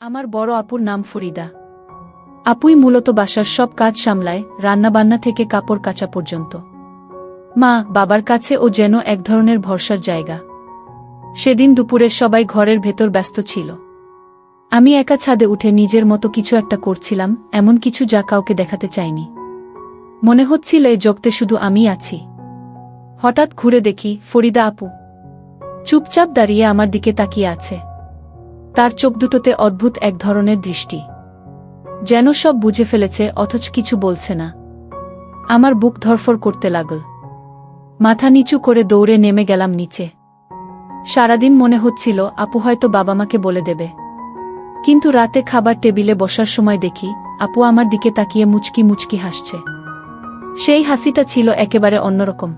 আমার বড় আপুর নাম ফরিদা। আপুই মূলত বাসার সব কাজ সামলায়, রান্নাবান্না থেকে কাপড় কাচা পর্যন্ত। মা বাবার কাছে ও যেন এক ধরনের ভরসার জায়গা। সেদিন দুপুরে সবাই ঘরের ভেতর ব্যস্ত ছিল। আমি একা ছাদে উঠে নিজের মতো কিছু একটা করছিলাম, এমন কিছু যা কাউকে দেখাতে চাইনি। মনে হচ্ছিল এই জগতে শুধু আমিই আছি। হঠাৎ ঘুরে দেখি ফরিদা আপু চুপচাপ দাঁড়িয়ে আমার দিকে তাকিয়ে আছে। তার চোখ দুটোতে অদ্ভুত এক ধরনের দৃষ্টি, যেন সব বুঝে ফেলেছে অথচ কিছু বলছে না। আমার বুক ধরফর করতে লাগল। মাথা নিচু করে দৌড়ে নেমে গেলাম নিচে। সারাদিন মনে হচ্ছিল আপু হয়তো বাবা মাকে বলে দেবে, কিন্তু রাতে খাবার টেবিলে বসার সময় দেখি আপু আমার দিকে তাকিয়ে মুচকি মুচকি হাসছে। সেই হাসিটা ছিল একেবারে অন্যরকম।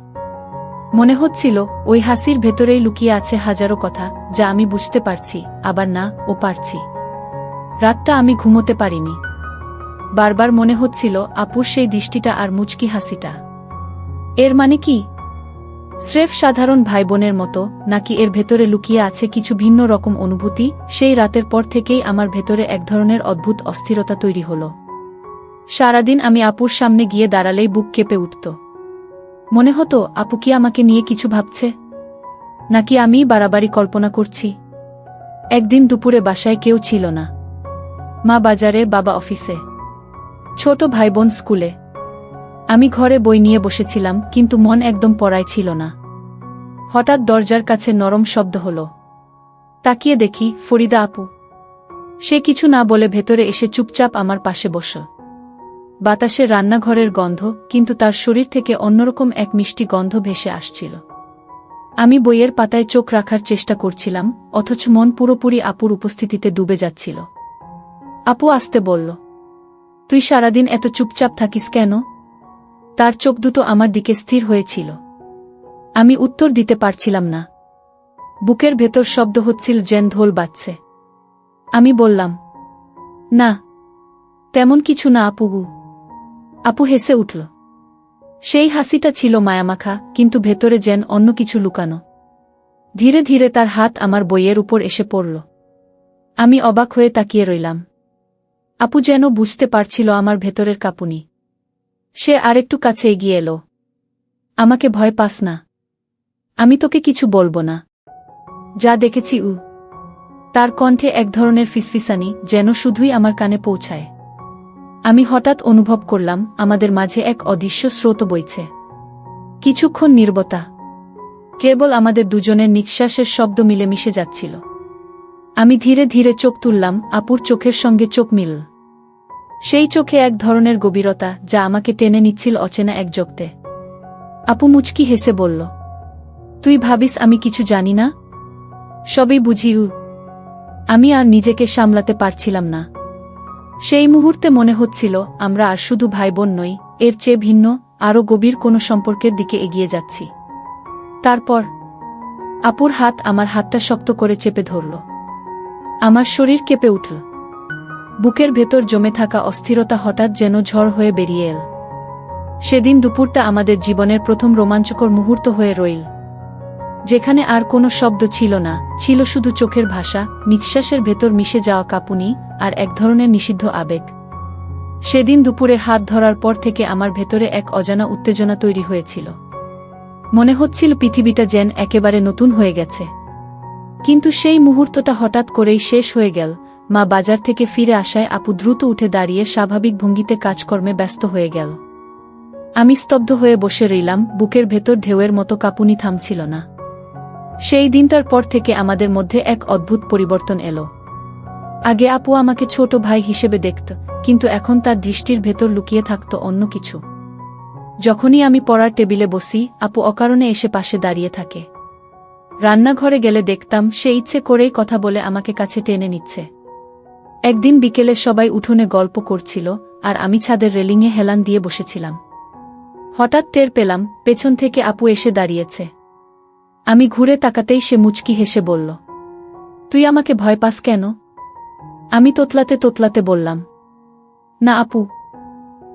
মনে হচ্ছিল ওই হাসির ভেতরেই লুকিয়ে আছে হাজারো কথা, যা আমি বুঝতে পারছি, আবার না ও পারছি। রাতটা আমি ঘুমোতে পারিনি। বারবার মনে হচ্ছিল আপুর সেই দৃষ্টিটা আর মুচকি হাসিটা। এর মানে কি? স্রেফ সাধারণ ভাই বোনের মতো, নাকি এর ভেতরে লুকিয়ে আছে কিছু ভিন্ন রকম অনুভূতি? সেই রাতের পর থেকেই আমার ভেতরে এক ধরনের অদ্ভুত অস্থিরতা তৈরি হল। সারাদিন আমি আপুর সামনে গিয়ে দাঁড়ালেই বুক কেঁপে উঠত। মনে হতো আপু কি আমাকে নিয়ে কিছু ভাবছে, নাকি আমিই বাড়াবাড়ি কল্পনা করছি। একদিন দুপুরে বাসায় কেউ ছিল না। মা বাজারে, বাবা অফিসে, ছোট ভাই বোন স্কুলে। আমি ঘরে বই নিয়ে বসেছিলাম, কিন্তু মন একদম পড়ায় ছিল না। হঠাৎ দরজার কাছে নরম শব্দ হল। তাকিয়ে দেখি ফরিদা আপু। সে কিছু না বলে ভেতরে এসে চুপচাপ আমার পাশে বসল। বাতাসে রান্নাঘরের গন্ধ, কিন্তু তার শরীর থেকে অন্যরকম এক মিষ্টি গন্ধ ভেসে আসছিল। আমি বইয়ের পাতায় চোখ রাখার চেষ্টা করছিলাম, অথচ মন পুরোপুরি আপুর উপস্থিতিতে ডুবে যাচ্ছিল। আপু আসতে বলল, তুই সারাদিন এত চুপচাপ থাকিস কেন? তার চোখ দুটো আমার দিকে স্থির হয়েছিল। আমি উত্তর দিতে পারছিলাম না। বুকের ভেতর শব্দ হচ্ছিল যেন ঢোল বাজছে। আমি বললাম, না তেমন কিছু না আপুগু। আপু হেসে উঠল। সেই হাসিটা ছিল মায়ামাখা, কিন্তু ভেতরে যেন অন্য কিছু লুকানো। ধীরে ধীরে তার হাত আমার বইয়ের উপর এসে পড়ল। আমি অবাক হয়ে তাকিয়ে রইলাম। আপু যেন বুঝতে পারছিল আমার ভেতরের কাঁপুনি। সে আরেকটু কাছে এগিয়ে এলো। আমাকে ভয় পাস না, আমি তোকে কিছু বলবো না। যা দেখেছি তার কণ্ঠে এক ধরনের ফিসফিসানি, যেন শুধুই আমার কানে পৌঁছায়। আমি হঠাৎ অনুভব করলাম আমাদের মাঝে এক অদৃশ্য স্রোত বইছে। কিছুক্ষণ নীরবতা, কেবল আমাদের দুজনের নিঃশ্বাসের শব্দ মিলে মিশে যাচ্ছিল। আমি ধীরে ধীরে চোখ তুললাম, আপুর চোখের সঙ্গে চোখ মিলল। সেই চোখে এক ধরনের গভীরতা, যা আমাকে টেনে নিচ্ছিল অচেনা এক জগতে। আপু মুচকি হেসে বলল, তুই ভাবিস আমি কিছু জানি না? সবই বুঝি। আমি আর নিজেকে সামলাতে পারছিলাম না। সেই মুহূর্তে মনে হচ্ছিল আমরা আর শুধু ভাই বোন নই, এর চেয়ে ভিন্ন, আরও গভীর কোনো সম্পর্কের দিকে এগিয়ে যাচ্ছি। তারপর আপুর হাত আমার হাতটা শক্ত করে চেপে ধরল। আমার শরীর কেঁপে উঠল। বুকের ভেতর জমে থাকা অস্থিরতা হঠাৎ যেন ঝড় হয়ে বেরিয়ে এল। সেদিন দুপুরটা আমাদের জীবনের প্রথম রোমাঞ্চকর মুহূর্ত হয়ে রইল, যেখানে আর কোনো শব্দ ছিল না, ছিল শুধু চোখের ভাষা, নিঃশ্বাসের ভেতর মিশে যাওয়া কাঁপুনি, আর এক ধরনের নিষিদ্ধ আবেগ। সেদিন দুপুরে হাত ধরার পর থেকে আমার ভেতরে এক অজানা উত্তেজনা তৈরি হয়েছিল। মনে হচ্ছিল পৃথিবীটা যেন একেবারে নতুন হয়ে গেছে। কিন্তু সেই মুহূর্তটা হঠাৎ করেই শেষ হয়ে গেল। মা বাজার থেকে ফিরে আসায় আপু দ্রুত উঠে দাঁড়িয়ে স্বাভাবিক ভঙ্গিতে কাজকর্মে ব্যস্ত হয়ে গেল। আমি স্তব্ধ হয়ে বসে রইলাম, বুকের ভেতর ঢেউয়ের মতো কাঁপুনি থামছিল না। সেই দিনটার পর থেকে আমাদের মধ্যে এক অদ্ভুত পরিবর্তন এলো। আগে আপু আমাকে ছোট ভাই হিসেবে দেখত, কিন্তু এখন তার দৃষ্টির ভেতর লুকিয়ে থাকত অন্য কিছু। যখনই আমি পড়ার টেবিলে বসি, আপু অকারণে এসে পাশে দাঁড়িয়ে থাকে। রান্নাঘরে গেলে দেখতাম সে ইচ্ছে করেই কথা বলে আমাকে কাছে টেনে নিচ্ছে। একদিন বিকেলে সবাই উঠোনে গল্প করছিল, আর আমি ছাদের রেলিংয়ে হেলান দিয়ে বসেছিলাম। হঠাৎ টের পেলাম পেছন থেকে আপু এসে দাঁড়িয়েছে। আমি ঘুরে তাকাতেই সে মুচকি হেসে বলল, তুই আমাকে ভয় পাস কেন? আমি তোতলাতে তোতলাতে বললাম, না আপু,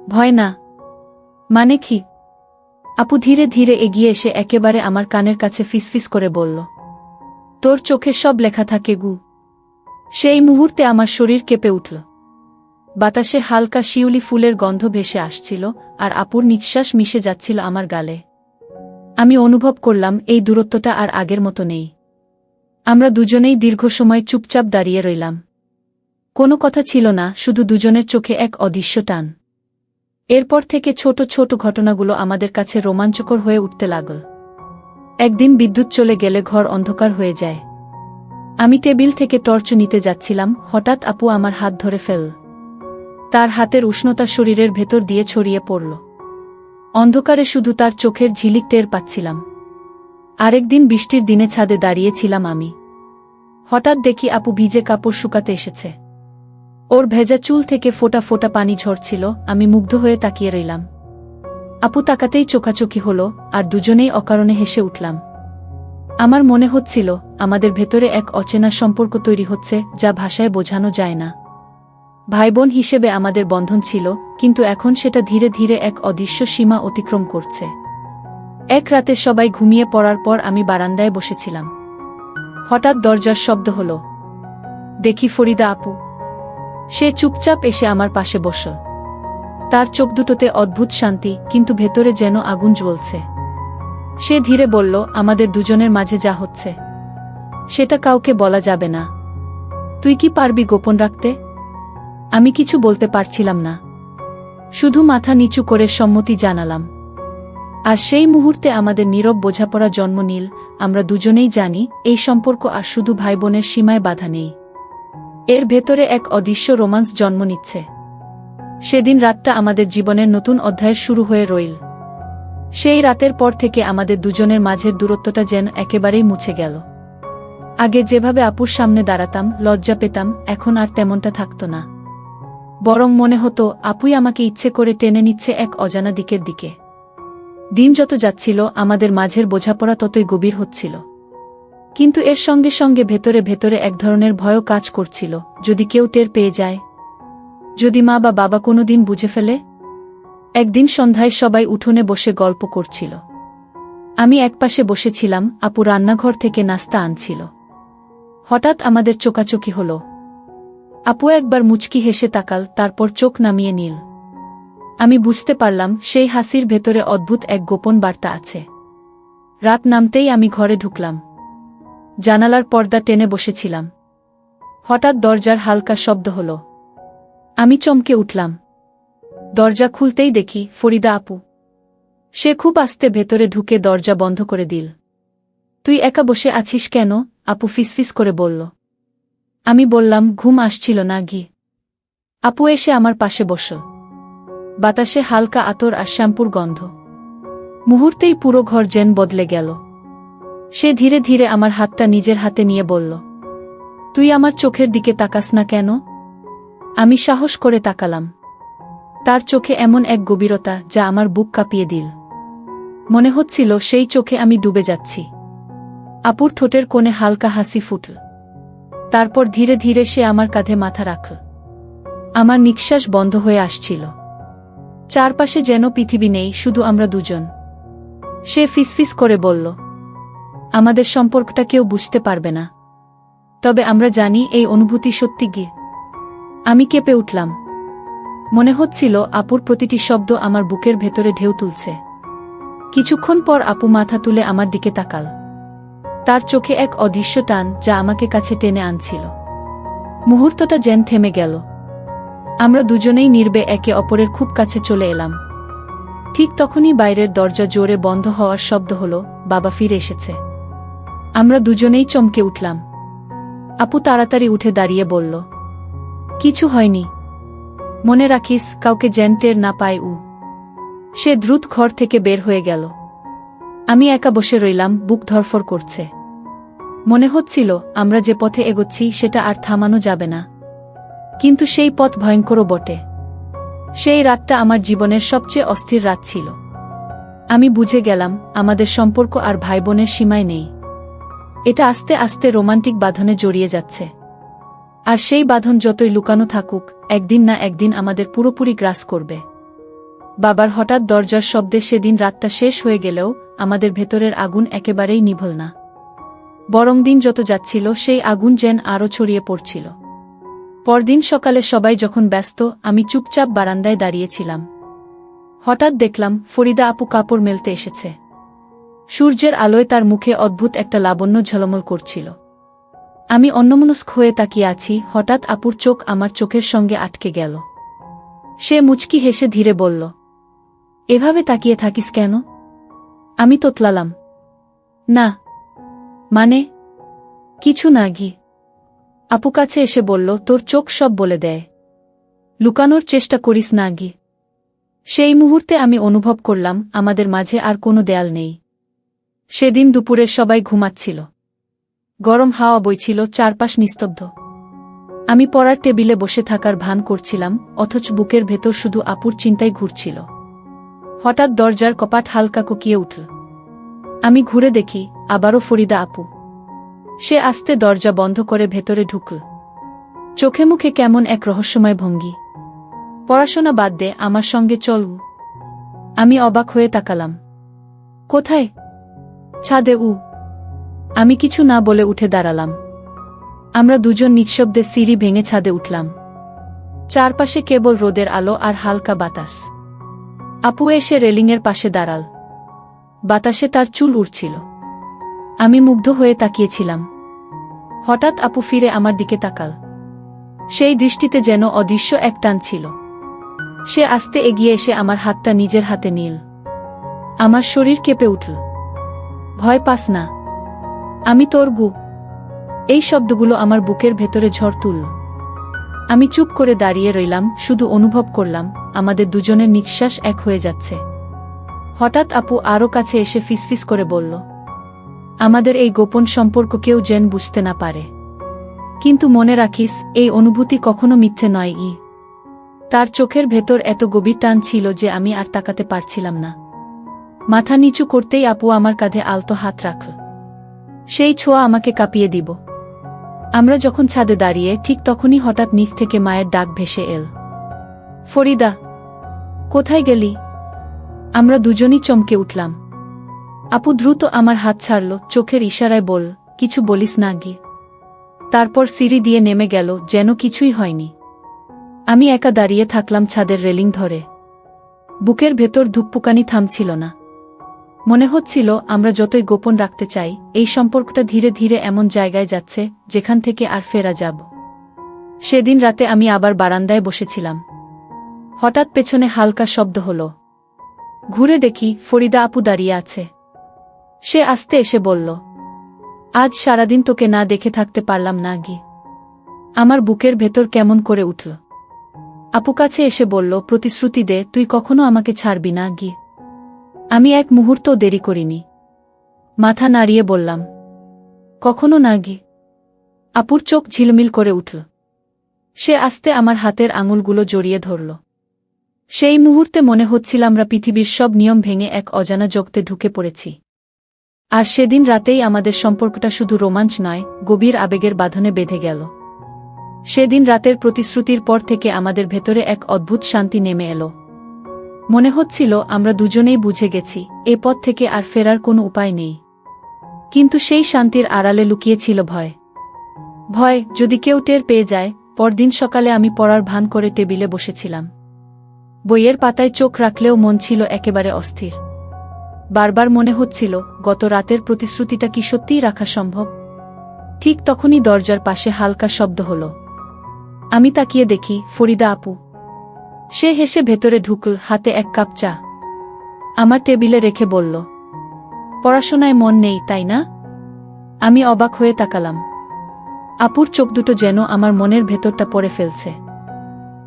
ভয় না। মানে কি? আপু ধীরে ধীরে এগিয়ে এসে একেবারে আমার কানের কাছে ফিসফিস করে বলল, তোর চোখে সব লেখা থাকে গু। সেই মুহূর্তে আমার শরীর কেঁপে উঠল। বাতাসে হালকা শিউলি ফুলের গন্ধ ভেসে আসছিল, আর আপুর নিঃশ্বাস মিশে যাচ্ছিল আমার গালে। আমি অনুভব করলাম এই দূরত্বটা আর আগের মতো নেই। আমরা দুজনেই দীর্ঘ সময় চুপচাপ দাঁড়িয়ে রইলাম। কোনো কথা ছিল না, শুধু দুজনের চোখে এক অদৃশ্য টান। এরপর থেকে ছোট ছোট ঘটনাগুলো আমাদের কাছে রোমাঞ্চকর হয়ে উঠতে লাগল। একদিন বিদ্যুৎ চলে গেলে ঘর অন্ধকার হয়ে যায়। আমি টেবিল থেকে টর্চ নিতে যাচ্ছিলাম, হঠাৎ আপু আমার হাত ধরে ফেলল। তার হাতের উষ্ণতা শরীরের ভেতর দিয়ে ছড়িয়ে পড়ল। অন্ধকারে শুধু তার চোখের ঝিলিক টের পাচ্ছিলাম। আরেকদিন বৃষ্টির দিনে ছাদে দাঁড়িয়েছিলাম আমি। হঠাৎ দেখি আপু ভিজে কাপড় শুকাতে এসেছে। ওর ভেজা চুল থেকে ফোঁটা ফোঁটা পানি ঝরছিল। আমি মুগ্ধ হয়ে তাকিয়ে রইলাম। আপু তাকাতেই চোখাচোখি হলো, আর দুজনেই অকারণে হেসে উঠলাম। আমার মনে হচ্ছিল আমাদের ভেতরে এক অচেনা সম্পর্ক তৈরি হচ্ছে, যা ভাষায় বোঝানো যায় না। ভাইবোন হিসেবে আমাদের বন্ধন ছিল, কিন্তু এখন সেটা ধীরে ধীরে এক অদৃশ্য সীমা অতিক্রম করছে। এক রাতে সবাই ঘুমিয়ে পড়ার পর আমি বারান্দায় বসেছিলাম। হঠাৎ দরজার শব্দ হলো। দেখি ফরিদা আপু। সে চুপচাপ এসে আমার পাশে বসল। তার চোখ দুটোতে অদ্ভুত শান্তি, কিন্তু ভেতরে যেন আগুন জ্বলছে। সে ধীরে বলল, আমাদের দুজনের মাঝে যা হচ্ছে সেটা কাউকে বলা যাবে না। তুই কি পারবি গোপন রাখতে? আমি কিছু বলতে পারছিলাম না, শুধু মাথা নিচু করে সম্মতি জানালাম। আর সেই মুহূর্তে আমাদের নীরব বোঝাপড়া জন্ম নিল। আমরা দুজনেই জানি এই সম্পর্ক আর শুধু ভাইবোনের সীমায় বাধা নেই, এর ভেতরে এক অদৃশ্য রোমান্স জন্ম নিচ্ছে। সেদিন রাতটা আমাদের জীবনের নতুন অধ্যায়ের শুরু হয়ে রইল। সেই রাতের পর থেকে আমাদের দুজনের মাঝের দূরত্বটা যেন একেবারেই মুছে গেল। আগে যেভাবে আপুর সামনে দাঁড়াতাম, লজ্জা পেতাম, এখন আর তেমনটা থাকত না। বরং মনে হতো আপুই আমাকে ইচ্ছে করে টেনে নিচ্ছে এক অজানা দিকের দিকে। দিন যত যাচ্ছিল আমাদের মাঝের বোঝাপড়া ততই গভীর হচ্ছিল। কিন্তু এর সঙ্গে সঙ্গে ভেতরে ভেতরে এক ধরনের ভয়ও কাজ করছিল। যদি কেউ টের পেয়ে যায়, যদি মা বা বাবা কোনোদিন বুঝে ফেলে। একদিন সন্ধ্যায় সবাই উঠোনে বসে গল্প করছিল। আমি একপাশে বসেছিলাম, আপু রান্নাঘর থেকে নাস্তা আনছিল। হঠাৎ আমাদের চোখাচোখি হলো। আপু একবার মুচকি হেসে তাকাল, তারপর চোখ নামিয়ে নিল। আমি বুঝতে পারলাম সেই হাসির ভেতরে অদ্ভুত এক গোপন বার্তা আছে। রাত নামতেই আমি ঘরে ঢুকলাম। জানালার পর্দা টেনে বসেছিলাম। হঠাৎ দরজার হালকা শব্দ হলো। আমি চমকে উঠলাম। দরজা খুলতেই দেখি ফরিদা আপু। সে খুব আস্তে ভেতরে ঢুকে দরজা বন্ধ করে দিল। তুই একা বসে আছিস কেন? আপু ফিসফিস করে বলল। আমি বললাম, ঘুম আসছিল না গি। আপু এসে আমার পাশে বসল। বাতাসে হালকা আতর আর শ্যাম্পুর গন্ধ। মুহূর্তেই পুরো ঘর যেন বদলে গেল। সে ধীরে ধীরে আমার হাতটা নিজের হাতে নিয়ে বলল, তুই আমার চোখের দিকে তাকাস না কেন? আমি সাহস করে তাকালাম। তার চোখে এমন এক গভীরতা যা আমার বুক কাঁপিয়ে দিল। মনে হচ্ছিল সেই চোখে আমি ডুবে যাচ্ছি। আপুর ঠোঁটের কোণে হালকা হাসি ফুটল। তারপর ধীরে ধীরে সে আমার কাঁধে মাথা রাখল। আমার নিঃশ্বাস বন্ধ হয়ে আসছিল। চারপাশে যেন পৃথিবী নেই, শুধু আমরা দুজন। সে ফিসফিস করে বলল, আমাদের সম্পর্কটা কেউ বুঝতে পারবে না, তবে আমরা জানি এই অনুভূতি সত্যি গি। আমি কেঁপে উঠলাম। মনে হচ্ছিল আপুর প্রতিটি শব্দ আমার বুকের ভেতরে ঢেউ তুলছে। কিছুক্ষণ পর আপু মাথা তুলে আমার দিকে তাকাল। তার চোখে এক অদৃশ্য টান যা আমাকে কাছে টেনে আনছিল। মুহূর্তটা যেন থেমে গেল। আমরা দুজনেই নীরবে একে অপরের খুব কাছে চলে এলাম। ঠিক তখনই বাইরের দরজা জোরে বন্ধ হওয়ার শব্দ হলো। বাবা ফিরে এসেছে। আমরা দুজনেই চমকে উঠলাম। আপু তাড়াতাড়ি উঠে দাঁড়িয়ে বলল, কিছু হয়নি, মনে রাখিস কাউকে যেন টের না পায়। সে দ্রুত ঘর থেকে বের হয়ে গেল। আমি একা বসে রইলাম, বুক ধরফর করছে। মনে হচ্ছিল আমরা যে পথে এগোচ্ছি সেটা আর থামানো যাবে না। কিন্তু সেই পথ ভয়ঙ্করও বটে। সেই রাতটা আমার জীবনের সবচেয়ে অস্থির রাত ছিল। আমি বুঝে গেলাম আমাদের সম্পর্ক আর ভাইবোনের সীমায় নেই। এটা আস্তে আস্তে রোমান্টিক বাঁধনে জড়িয়ে যাচ্ছে। আর সেই বাঁধন যতই লুকানো থাকুক, একদিন না একদিন আমাদের পুরোপুরি গ্রাস করবে। বাবার হঠাৎ দরজার শব্দে সেদিন রাতটা শেষ হয়ে গেলেও আমাদের ভেতরের আগুন একেবারেই নিভল না। বরং দিন যত যাচ্ছিল সেই আগুন যেন আরও ছড়িয়ে পড়ছিল। পরদিন সকালে সবাই যখন ব্যস্ত, আমি চুপচাপ বারান্দায় দাঁড়িয়েছিলাম। হঠাৎ দেখলাম ফরিদা আপু কাপড় মেলতে এসেছে। সূর্যের আলোয় তার মুখে অদ্ভুত একটা লাবণ্য ঝলমল করছিল। আমি অন্যমনস্ক হয়ে তাকিয়ে আছি, হঠাৎ আপুর চোখ আমার চোখের সঙ্গে আটকে গেল। সে মুচকি হেসে ধীরে বলল, এভাবে তাকিয়ে থাকিস কেন? আমি তোতলালাম। না মানে কিছু না গি। আপু কাছে এসে বলল, তোর চোখ সব বলে দেয়, লুকানোর চেষ্টা করিস না গি। সেই মুহূর্তে আমি অনুভব করলাম আমাদের মাঝে আর কোনো দেয়াল নেই। সেদিন দুপুরে সবাই ঘুমাচ্ছিল। গরম হাওয়া বইছিল, চারপাশ নিস্তব্ধ। আমি পড়ার টেবিলে বসে থাকার ভান করছিলাম, অথচ বুকের ভেতর শুধু আপুর চিন্তাই ঘুরছিল। হঠাৎ দরজার কপাট হালকা কোকিয়ে উঠল। আমি ঘুরে দেখি, আবারও ফরিদা আপু। সে আস্তে দরজা বন্ধ করে ভেতরে ঢুকল। চোখে মুখে কেমন এক রহস্যময় ভঙ্গি। পড়াশোনা বাদ দে, আমার সঙ্গে চল। আমি অবাক হয়ে তাকালাম। কোথায়? ছাদে। আমি কিছু না বলে উঠে দাঁড়ালাম। আমরা দুজন নিঃশব্দে সিঁড়ি ভেঙে ছাদে উঠলাম। চারপাশে কেবল রোদের আলো আর হালকা বাতাস। আপু এসে রেলিংয়ের পাশে দাঁড়াল। বাতাসে তার চুল উড়ছিল। আমি মুগ্ধ হয়ে তাকিয়েছিলাম। হঠাৎ আপু ফিরে আমার দিকে তাকাল। সেই দৃষ্টিতে যেন অদৃশ্য এক টান ছিল। সে আস্তে এগিয়ে এসে আমার হাতটা নিজের হাতে নিল। আমার শরীর কেঁপে উঠল। ভয় পাস না, আমি তোর গু। এই শব্দগুলো আমার বুকের ভেতরে ঝড় তুলল। আমি চুপ করে দাঁড়িয়ে রইলাম, শুধু অনুভব করলাম আমাদের দুজনের নিঃশ্বাস এক হয়ে যাচ্ছে। হঠাৎ আপু আরও কাছে এসে ফিসফিস করে বলল, আমাদের এই গোপন সম্পর্ক কেউ যেন বুঝতে না পারে। কিন্তু মনে রাখিস, এই অনুভূতি কখনো মিথ্যে নয়। তার চোখের ভেতর এত গভীর টান ছিল যে আমি আর তাকাতে পারছিলাম না। মাথা নিচু করতেই আপু আমার কাঁধে আলতো হাত রাখল। সেই ছোঁয়া আমাকে কাঁপিয়ে দিব। আমরা যখন ছাদে দাঁড়িয়ে, ঠিক তখনই হঠাৎ নিচ থেকে মায়ের ডাক ভেসে এল, ফরিদা, কোথায় গেলি? আমরা দুজনই চমকে উঠলাম। আপু দ্রুত আমার হাত ছাড়ল, চোখের ইশারায় বল, কিছু বলিস না গি। তারপর সিঁড়ি দিয়ে নেমে গেল, যেন কিছুই হয়নি। আমি একা দাঁড়িয়ে থাকলাম ছাদের রেলিং ধরে। বুকের ভেতর ধুকপুকানি থামছিল না। মনে হচ্ছিল আমরা যতই গোপন রাখতে চাই, এই সম্পর্কটা ধীরে ধীরে এমন জায়গায় যাচ্ছে যেখান থেকে আর ফেরা যাব। সেদিন রাতে আমি আবার বারান্দায় বসেছিলাম। হঠাৎ পেছনে হালকা শব্দ হলো। ঘুরে দেখি ফরিদা আপু দাঁড়িয়ে আছে। সে আস্তে এসে বলল, আজ সারাদিন তোকে না দেখে থাকতে পারলাম না গি। আমার বুকের ভেতর কেমন করে উঠল। আপু কাছে এসে বলল, প্রতিশ্রুতি দে, তুই কখনো আমাকে ছাড়বি না গি। আমি এক মুহূর্তও দেরি করিনি। মাথা নাড়িয়ে বললাম, কখনো না গি। আপুর চোখ ঝিলমিল করে উঠল। সে আস্তে আমার হাতের আঙুলগুলো জড়িয়ে ধরল। সেই মুহূর্তে মনে হচ্ছিল আমরা পৃথিবীর সব নিয়ম ভেঙে এক অজানা জগতে ঢুকে পড়েছি। আর সেদিন রাতেই আমাদের সম্পর্কটা শুধু রোমাঞ্চ নয়, গভীর আবেগের বাঁধনে বেঁধে গেল। সেদিন রাতের প্রতিশ্রুতির পর থেকে আমাদের ভেতরে এক অদ্ভুত শান্তি নেমে এলো। মনে হচ্ছিল আমরা দুজনেই বুঝে গেছি, এ পথ থেকে আর ফেরার কোনো উপায় নেই। কিন্তু সেই শান্তির আড়ালে লুকিয়েছিল ভয়। ভয়, যদি কেউ টের পেয়ে যায়। পরদিন সকালে আমি পড়ার ভান করে টেবিলে বসেছিলাম। বইয়ের পাতায় চোখ রাখলেও মন ছিল একেবারে অস্থির। বারবার মনে হচ্ছিল, গত রাতের প্রতিশ্রুতিটা কি সত্যিই রাখা সম্ভব? ঠিক তখনই দরজার পাশে হালকা শব্দ হলো। আমি তাকিয়ে দেখি ফরিদা আপু। সে হেসে ভেতরে ঢুকল, হাতে এক কাপ চা আমার টেবিলে রেখে বলল, পড়াশোনায় মন নেই তাই না? আমি অবাক হয়ে তাকালাম। আপুর চোখ দুটো যেন আমার মনের ভেতরটা পড়ে ফেলছে।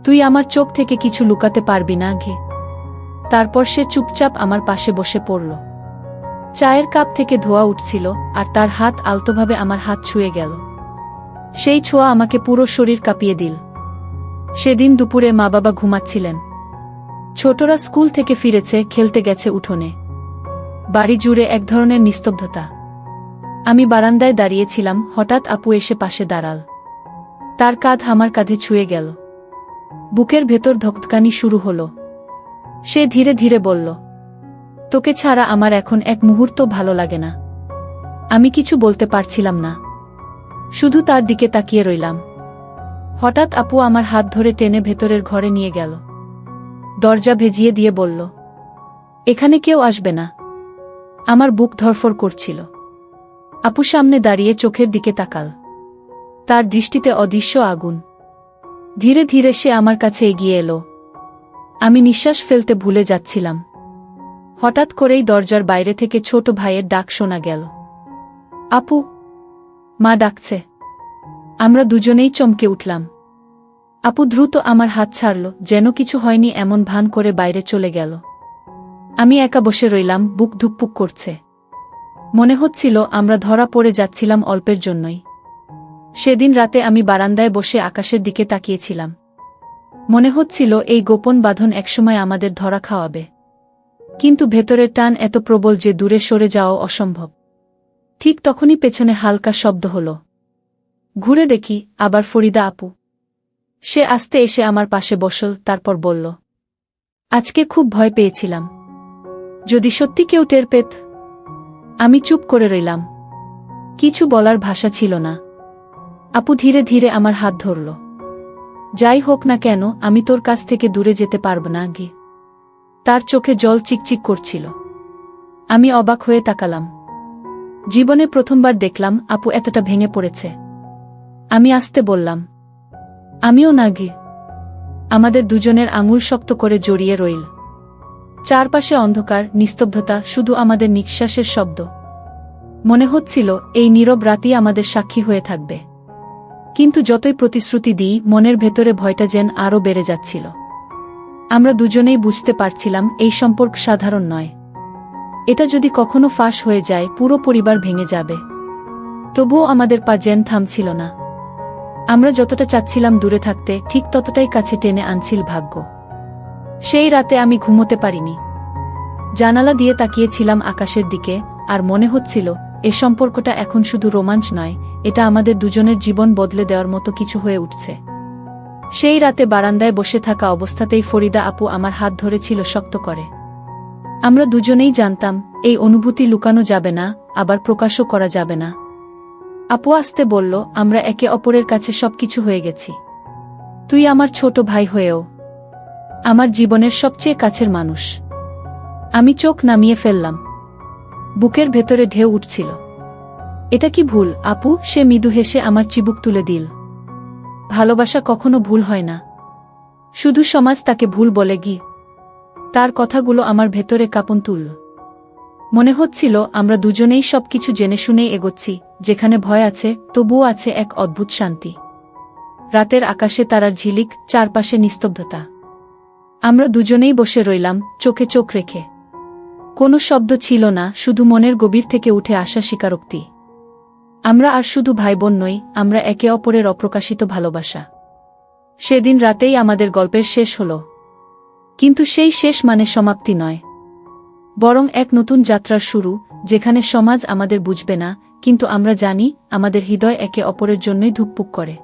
তুই আমার চোখ থেকে কিছু লুকাতে পারবি না ঘে। তারপর সে চুপচাপ আমার পাশে বসে পড়ল। চায়ের কাপ থেকে ধোঁয়া উঠছিল, আর তার হাত আলতোভাবে আমার হাত ছুঁয়ে গেল। সেই ছোঁয়া আমাকে পুরো শরীর কাঁপিয়ে দিল। সেদিন দুপুরে মা বাবা ঘুমাচ্ছিলেন। ছোটরা স্কুল থেকে ফিরেছে, খেলতে গেছে উঠোনে। বাড়ি জুড়ে এক ধরনের নিস্তব্ধতা। আমি বারান্দায় দাঁড়িয়েছিলাম, হঠাৎ আপু এসে পাশে দাঁড়াল। তার কাঁধ আমার কাঁধে ছুঁয়ে গেল। বুকের ভেতর ধকধকানি শুরু হলো। সে ধীরে ধীরে বলল, তোকে ছাড়া আমার এখন এক মুহূর্ত ভালো লাগে না। আমি কিছু বলতে পারছিলাম না, শুধু তার দিকে তাকিয়ে রইলাম। হঠাৎ আপু আমার হাত ধরে টেনে ভেতরের ঘরে নিয়ে গেল। দরজা ভেজিয়ে দিয়ে বলল, এখানে কেউ আসবে না। আমার বুক ধড়ফড় করছিল। আপু সামনে দাঁড়িয়ে চোখের দিকে তাকাল। তার দৃষ্টিতে অদৃশ্য আগুন। ধীরে ধীরে সে আমার কাছে এগিয়ে এলো। আমি নিঃশ্বাস ফেলতে ভুলে যাচ্ছিলাম। হঠাৎ করেই দরজার বাইরে থেকে ছোট ভাইয়ের ডাক শোনা গেল। আপু, মা ডাকছে। আমরা দুজনেই চমকে উঠলাম। আপু দ্রুত আমার হাত ছাড়ল, যেন কিছু হয়নি এমন ভান করে বাইরে চলে গেল। আমি একা বসে রইলাম, বুক ধুকপুক করছে। মনে হচ্ছিল আমরা ধরা পড়ে যাচ্ছিলাম অল্পের জন্যই। সেদিন রাতে আমি বারান্দায় বসে আকাশের দিকে তাকিয়েছিলাম। মনে হচ্ছিল এই গোপন বাঁধন একসময় আমাদের ধরা খাওয়াবে। কিন্তু ভেতরের টান এত প্রবল যে দূরে সরে যাওয়া অসম্ভব। ঠিক তখনই পেছনে হালকা শব্দ হল। ঘুরে দেখি, আবার ফরিদা আপু। সে আস্তে এসে আমার পাশে বসল, তারপর বলল, আজকে খুব ভয় পেয়েছিলাম। যদি সত্যি কেউ টের পেত। আমি চুপ করে রইলাম। কিছু বলার ভাষা ছিল না। আপু ধীরে ধীরে আমার হাত ধরল। যাই হোক না কেন, আমি তোর কাছ থেকে দূরে যেতে পারব না গে। তার চোখে জল চিকচিক করছিল। আমি অবাক হয়ে তাকালাম। জীবনে প্রথমবার দেখলাম আপু এতটা ভেঙে পড়েছে। আমি আস্তে বললাম, আমিও না গে। আমাদের দুজনের আঙুল শক্ত করে জড়িয়ে রইল। চারপাশে অন্ধকার, নিস্তব্ধতা, শুধু আমাদের নিঃশ্বাসের শব্দ। মনে হচ্ছিল এই নীরব রাতই আমাদের সাক্ষী হয়ে থাকবে। কিন্তু যতই প্রতিশ্রুতি দিই, মনের ভেতরে ভয়টা যেন আরও বেড়ে যাচ্ছিল। আমরা দুজনেই বুঝতে পারছিলাম এই সম্পর্ক সাধারণ নয়। এটা যদি কখনো ফাঁস হয়ে যায়, পুরো পরিবার ভেঙে যাবে। তবুও আমাদের পা যেন থামছিল না। আমরা যতটা চাচ্ছিলাম দূরে থাকতে, ঠিক ততটাই কাছে টেনে আনছিল ভাগ্য। সেই রাতে আমি ঘুমোতে পারিনি। জানালা দিয়ে তাকিয়েছিলাম আকাশের দিকে, আর মনে হচ্ছিল এ সম্পর্কটা এখন শুধু রোমাঞ্চ নয়, এটা আমাদের দুজনের জীবন বদলে দেওয়ার মতো কিছু হয়ে উঠছে। সেই রাতে বারান্দায় বসে থাকা অবস্থাতেই ফরিদা আপু আমার হাত ধরেছিল শক্ত করে। আমরা দুজনেই জানতাম এই অনুভূতি লুকানো যাবে না, আবার প্রকাশও করা যাবে না। আপু আস্তে বলল, আমরা একে অপরের কাছে সবকিছু হয়ে গেছি। তুই আমার ছোট ভাই হয়েও আমার জীবনের সবচেয়ে কাছের মানুষ। আমি চোখ নামিয়ে ফেললাম। বুকের ভেতরে ঢেউ উঠছিল। এটা কি ভুল আপু? সে মৃদু হেসে আমার চিবুক তুলে দিল। ভালোবাসা কখনো ভুল হয় না, শুধু সমাজ তাকে ভুল বলে গি। তার কথাগুলো আমার ভেতরে কাঁপন তুলল। মনে হচ্ছিল আমরা দুজনেই সবকিছু জেনে শুনেই এগোচ্ছি। যেখানে ভয় আছে, তবুও আছে এক অদ্ভুত শান্তি। রাতের আকাশে তারার ঝিলিক, চারপাশে নিস্তব্ধতা। আমরা দুজনেই বসে রইলাম, চোখে চোখ রেখে। কোনো শব্দ ছিল না, শুধু মনের গভীর থেকে উঠে আসা স্বীকারোক্তি। আমরা আর শুধু ভাই বোন নই, আমরা একে অপরের অপ্রকাশিত ভালোবাসা। সেদিন রাতেই আমাদের গল্পের শেষ হল। কিন্তু সেই শেষ মানে সমাপ্তি নয়, বরং এক নতুন যাত্রার শুরু, যেখানে সমাজ আমাদের বুঝবে না, কিন্তু আমরা জানি আমাদের হৃদয় একে অপরের জন্যই ধুকপুক করে।